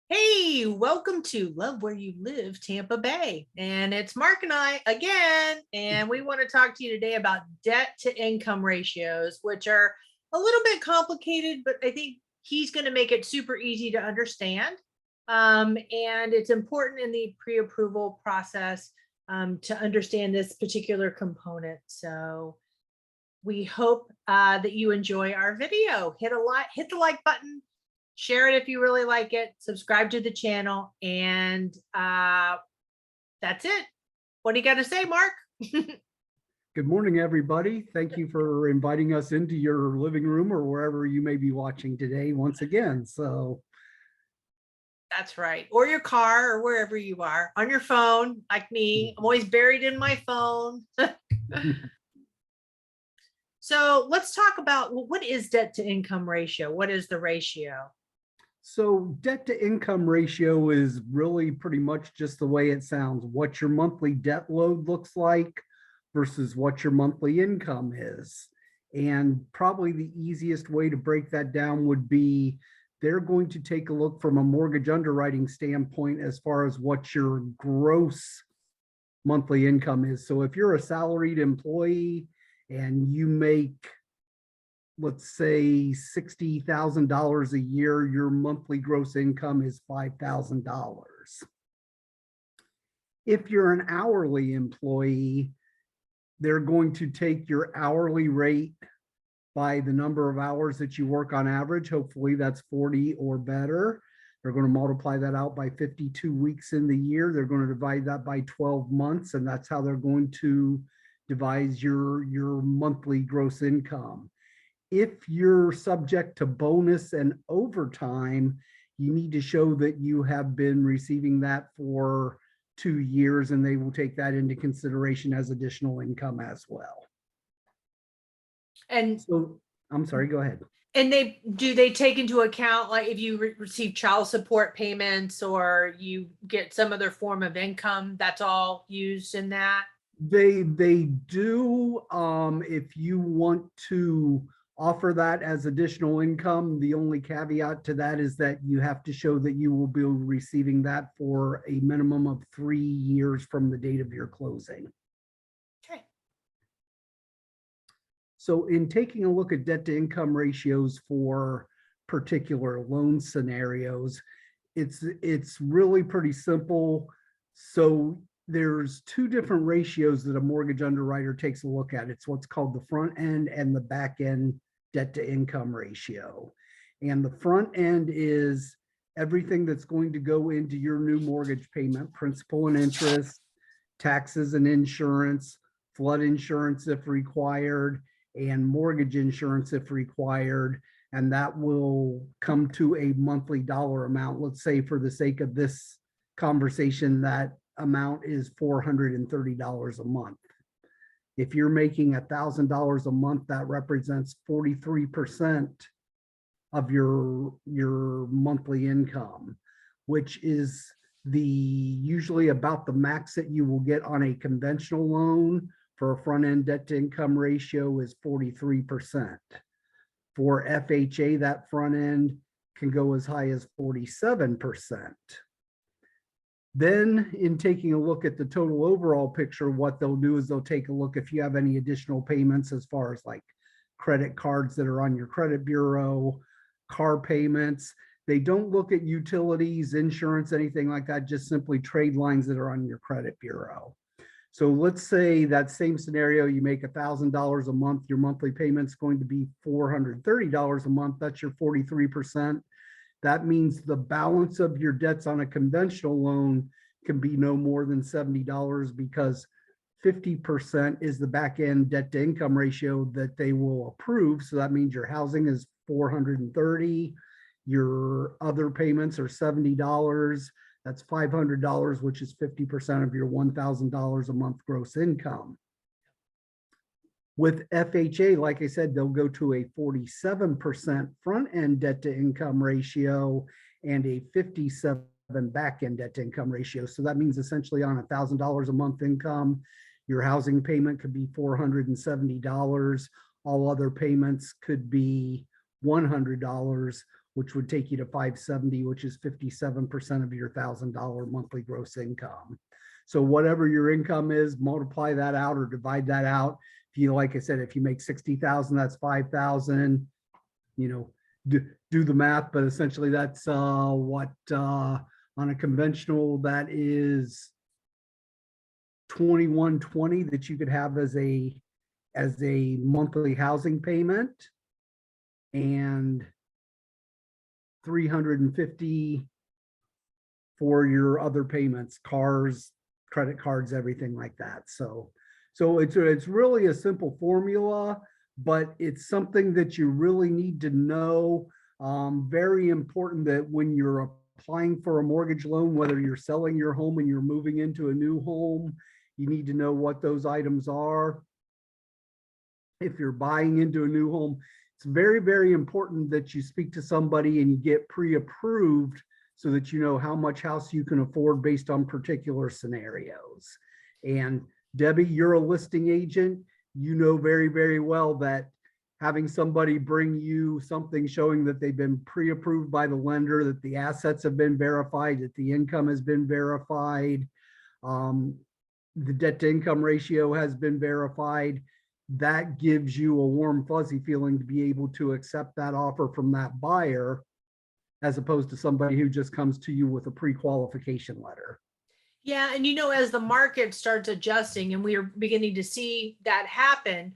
Hey, welcome to Love Where You Live, Tampa Bay. And it's Mark and I again. And we want to talk to you today about debt to income ratios, which are a little bit complicated, but I think he's going to make it super easy to understand. And it's important in the pre approval process to understand this particular component. So we hope that you enjoy our video. Hit the like button, share it if you really like it, subscribe to the channel, and that's it. What do you got to say, Mark? Good morning, everybody. Thank you for inviting us into your living room or wherever you may be watching today once again. That's right. Or your car or wherever you are, on your phone, like me. I'm always buried in my phone. So let's talk about, well, what is debt to income ratio? What is the ratio? So debt to income ratio is really pretty much just the way it sounds. What your monthly debt load looks like versus what your monthly income is. And probably the easiest way to break that down would be they're going to take a look from a mortgage underwriting standpoint as far as what your gross monthly income is. So if you're a salaried employee and you make, let's say, $60,000 a year, your monthly gross income is $5,000. If you're an hourly employee, they're going to take your hourly rate by the number of hours that you work on average. Hopefully that's 40 or better. They're going to multiply that out by 52 weeks in the year. They're going to divide that by 12 months, and that's how they're going to devise your monthly gross income. If you're subject to bonus and overtime, you need to show that you have been receiving that for 2 years, and they will take that into consideration as additional income as well. And so, I'm sorry, go ahead. And they take into account, like, if you receive child support payments or you get some other form of income, that's all used in that? They do. If you want to offer that as additional income, the only caveat to that is that you have to show that you will be receiving that for a minimum of 3 years from the date of your closing. Okay. So in taking a look at debt to income ratios for particular loan scenarios, it's really pretty simple. So there's 2 different ratios that a mortgage underwriter takes a look at. It's what's called the front end and the back end debt to income ratio. And the front end is everything that's going to go into your new mortgage payment: principal and interest, taxes and insurance, flood insurance if required, and mortgage insurance if required. And that will come to a monthly dollar amount. Let's say, for the sake of this conversation, that amount is $430 a month. If you're making $1,000 a month, that represents 43% of your monthly income, which is usually about the max that you will get on a conventional loan. For a front end debt to income ratio is 43%. For FHA, that front end can go as high as 47%. Then, in taking a look at the total overall picture, what they'll do is they'll take a look if you have any additional payments, as far as like credit cards that are on your credit bureau, car payments. They don't look at utilities, insurance, anything like that, just simply trade lines that are on your credit bureau. So let's say that same scenario, you make $1,000 a month, your monthly payment's going to be $430 a month. That's your 43%. That means the balance of your debts on a conventional loan can be no more than $70, because 50% is the back end debt to income ratio that they will approve. So that means your housing is $430, your other payments are $70. That's $500, which is 50% of your $1,000 a month gross income. With FHA, like I said, they'll go to a 47% front end debt to income ratio and a 57% back end debt to income ratio. So that means essentially on $1,000 a month income, your housing payment could be $470. All other payments could be $100, which would take you to 570, which is 57% of your $1,000 monthly gross income. So whatever your income is, multiply that out or divide that out. If you, like I said, if you make 60,000, that's 5,000, you know, do the math, but essentially that's what on a conventional, that is 2120 that you could have as a monthly housing payment, and 350 for your other payments, cars, credit cards, everything like that. So it's really a simple formula, but it's something that you really need to know. Very important that when you're applying for a mortgage loan, whether you're selling your home and you're moving into a new home, you need to know what those items are. If you're buying into a new home, it's very, very important that you speak to somebody and you get pre-approved so that you know how much house you can afford based on particular scenarios. And Debbie, you're a listing agent. You know very, very well that having somebody bring you something showing that they've been pre-approved by the lender, that the assets have been verified, that the income has been verified, the debt to income ratio has been verified, that gives you a warm fuzzy feeling to be able to accept that offer from that buyer, as opposed to somebody who just comes to you with a pre-qualification letter. Yeah, and as the market starts adjusting and we are beginning to see that happen,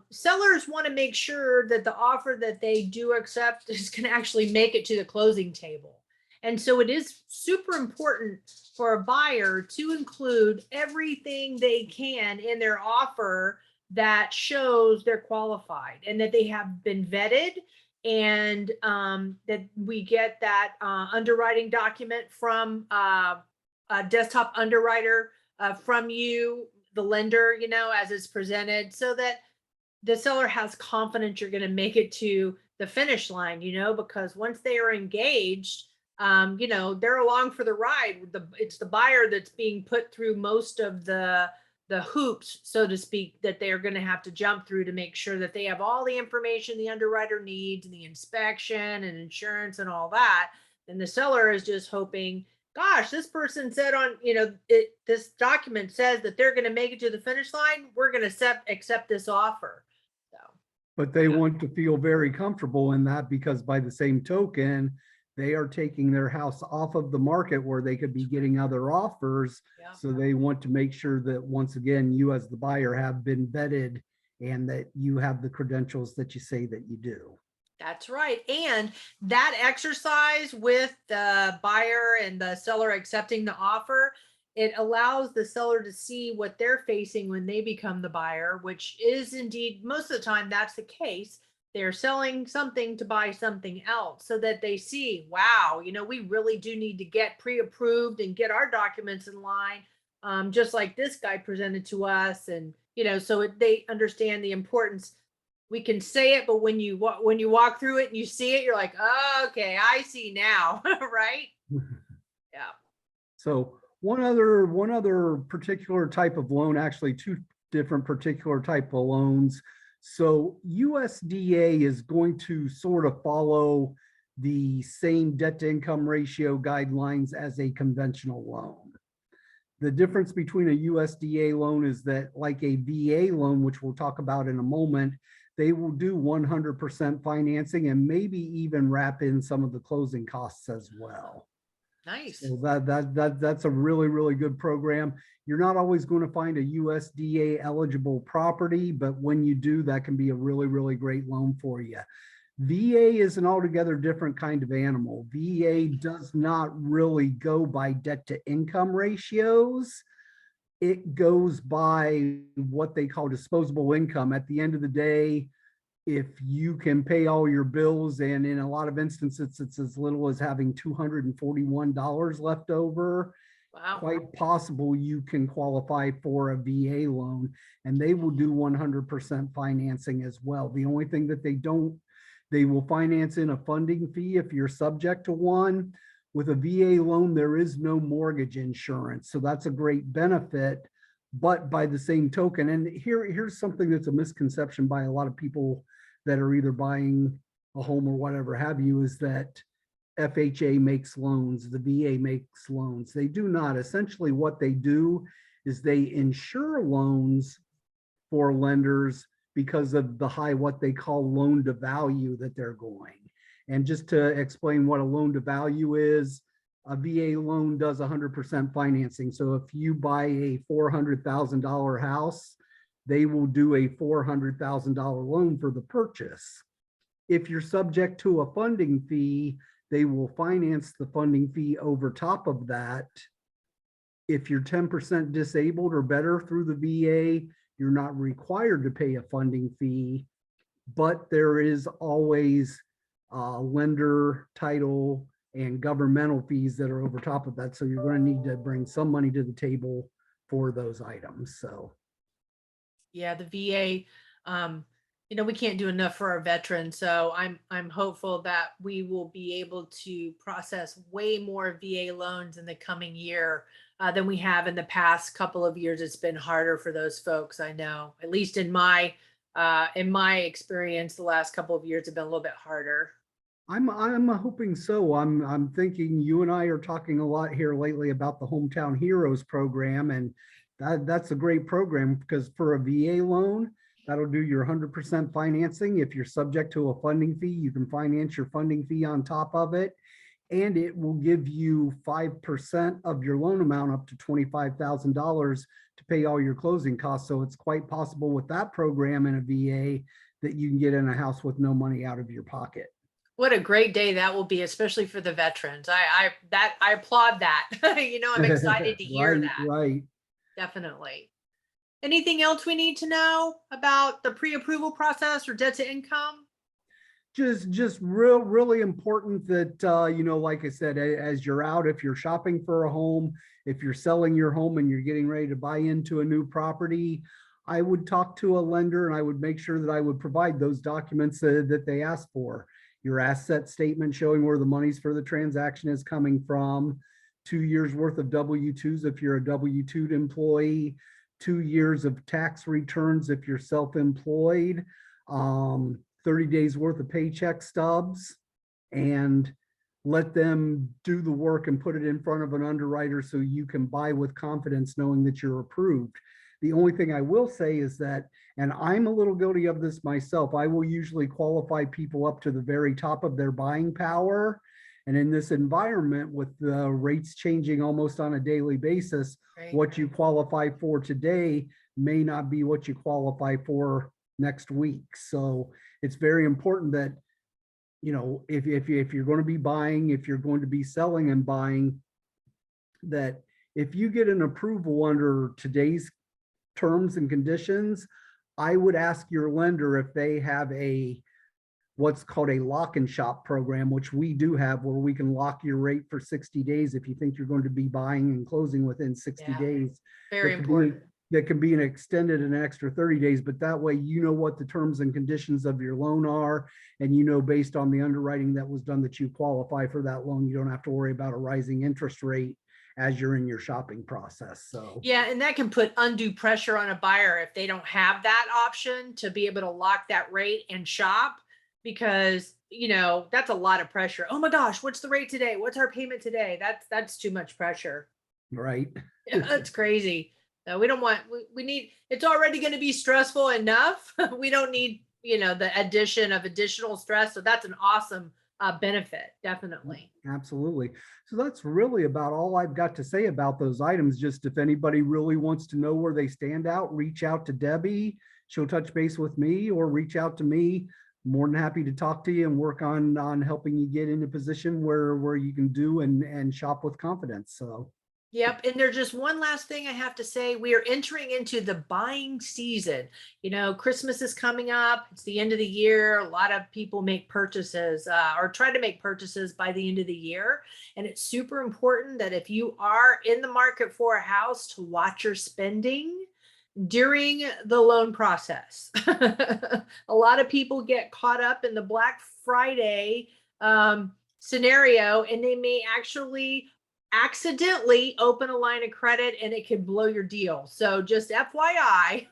sellers want to make sure that the offer that they do accept is going to actually make it to the closing table. And so it is super important for a buyer to include everything they can in their offer that shows they're qualified and that they have been vetted, and that we get that underwriting document from a desktop underwriter from you, the lender, as it's presented, so that the seller has confidence you're going to make it to the finish line, because once they are engaged, they're along for the ride. It's the buyer that's being put through most of the hoops, so to speak, that they are going to have to jump through to make sure that they have all the information the underwriter needs, and the inspection and insurance and all that. And the seller is just hoping, gosh, this person said on, this document says that they're going to make it to the finish line. We're going to accept this offer. So, but they want to feel very comfortable in that, because by the same token, they are taking their house off of the market where they could be getting other offers. yeah. So they want to make sure that, once again, you as the buyer have been vetted and that you have the credentials that you say that you do. That's right. And that exercise with the buyer and the seller accepting the offer, it allows the seller to see what they're facing when they become the buyer, which is indeed most of the time that's the case. They're selling something to buy something else, so that they see, wow, we really do need to get pre-approved and get our documents in line, just like this guy presented to us. And, so they understand the importance. We can say it, but when you walk through it and you see it, you're like, oh, okay, I see now. Right? Yeah. So one other particular type of loan, actually two different particular type of loans. So USDA is going to sort of follow the same debt to income ratio guidelines as a conventional loan. The difference between a USDA loan is that, like a VA loan, which we'll talk about in a moment, they will do 100% financing and maybe even wrap in some of the closing costs as well. Nice. So that's a really, really good program. You're not always going to find a USDA eligible property, but when you do, that can be a really, really great loan for you. VA is an altogether different kind of animal. VA does not really go by debt to income ratios. It goes by what they call disposable income. At the end of the day, if you can pay all your bills, and in a lot of instances, it's as little as having $241 left over, Wow. quite possible you can qualify for a VA loan, and they will do 100% financing as well. The only thing that they will finance in a funding fee if you're subject to one. With a VA loan, there is no mortgage insurance, so that's a great benefit. But by the same token, and here's something that's a misconception by a lot of people that are either buying a home or whatever have you, is that FHA makes loans, the VA makes loans. They do not. Essentially, what they do is they insure loans for lenders because of the high, what they call loan to value that they're going. And just to explain what a loan to value is, a VA loan does 100% financing. So if you buy a $400,000 house, they will do a $400,000 loan for the purchase. If you're subject to a funding fee, they will finance the funding fee over top of that. If you're 10% disabled or better through the VA, you're not required to pay a funding fee, but there is always lender, title, and governmental fees that are over top of that. So you're going to need to bring some money to the table for those items. So Yeah, the VA, we can't do enough for our veterans. So I'm hopeful that we will be able to process way more VA loans in the coming year than we have in the past couple of years. It's been harder for those folks. I know, at least in my experience, the last couple of years have been a little bit harder. I'm hoping so. I'm thinking you and I are talking a lot here lately about the Hometown Heroes program, and that's a great program because for a VA loan, that'll do your 100% financing. If you're subject to a funding fee, you can finance your funding fee on top of it, and it will give you 5% of your loan amount up to $25,000 to pay all your closing costs. So it's quite possible with that program in a VA that you can get in a house with no money out of your pocket. What a great day that will be, especially for the veterans. I applaud that. I'm excited to hear Right, that. right. Definitely. Anything else we need to know about the pre-approval process or debt to income? Just really important that like I said, as you're out, if you're shopping for a home, if you're selling your home and you're getting ready to buy into a new property, I would talk to a lender and I would make sure that I would provide those documents that they ask for. Your asset statement showing where the monies for the transaction is coming from, 2 years worth of W-2s if you're a W-2 employee, 2 years of tax returns if you're self-employed, 30 days worth of paycheck stubs, and let them do the work and put it in front of an underwriter so you can buy with confidence knowing that you're approved. The only thing I will say is that, and I'm a little guilty of this myself, I will usually qualify people up to the very top of their buying power. And in this environment with the rates changing almost on a daily basis, Right. what you qualify for today may not be what you qualify for next week. So it's very important that, if you're going to be buying, if you're going to be selling and buying, that if you get an approval under today's terms and conditions, I would ask your lender if they have what's called a lock and shop program, which we do have, where we can lock your rate for 60 days if you think you're going to be buying and closing within 60 Yeah. days. Very That can important. that can be an extended an extra 30 days, but that way you know what the terms and conditions of your loan are, and based on the underwriting that was done that you qualify for that loan. You don't have to worry about a rising interest rate as you're in your shopping process. So Yeah, and that can put undue pressure on a buyer if they don't have that option to be able to lock that rate and shop, because that's a lot of pressure. Oh my gosh, what's the rate today? What's our payment today? That's too much pressure. right. Yeah, that's crazy. No, we don't want, we need, it's already going to be stressful enough. We don't need, the addition of additional stress. So that's an awesome benefit, definitely. Absolutely. So that's really about all I've got to say about those items. Just if anybody really wants to know where they stand out, reach out to Debbie. She'll touch base with me, or reach out to me. More than happy to talk to you and work on helping you get in a position where you can do and shop with confidence. So Yep. And there's just one last thing I have to say. We are entering into the buying season. Christmas is coming up. It's the end of the year. A lot of people make purchases or try to make purchases by the end of the year. And it's super important that if you are in the market for a house, to watch your spending during the loan process. A lot of people get caught up in the Black Friday scenario, and they may actually accidentally open a line of credit and it could blow your deal. So just FYI,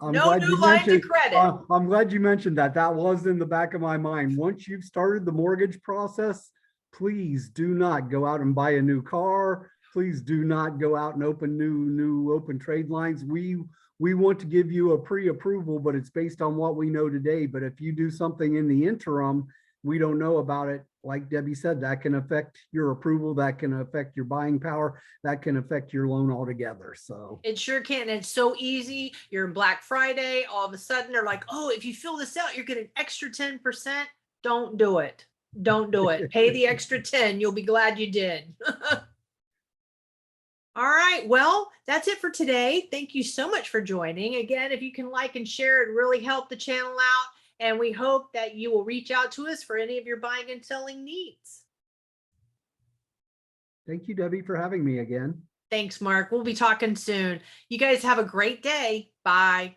I'm No glad new you lines of mentioned, credit. I'm glad you mentioned that. That was in the back of my mind. Once you've started the mortgage process, please do not go out and buy a new car. Please do not go out and open new open trade lines. We want to give you a pre-approval, but it's based on what we know today. But if you do something in the interim, we don't know about it. Like Debbie said, that can affect your approval, that can affect your buying power, that can affect your loan altogether. So It sure can. And it's so easy. You're in Black Friday. All of a sudden, they're like, oh, if you fill this out, you're getting extra 10%. Don't do it. Don't do it. Pay the extra 10. You'll be glad you did. All right. Well, that's it for today. Thank you so much for joining. Again, if you can like and share, it really help the channel out. And we hope that you will reach out to us for any of your buying and selling needs. thank you, Debbie, for having me again. Thanks, Mark. We'll be talking soon. You guys have a great day. Bye.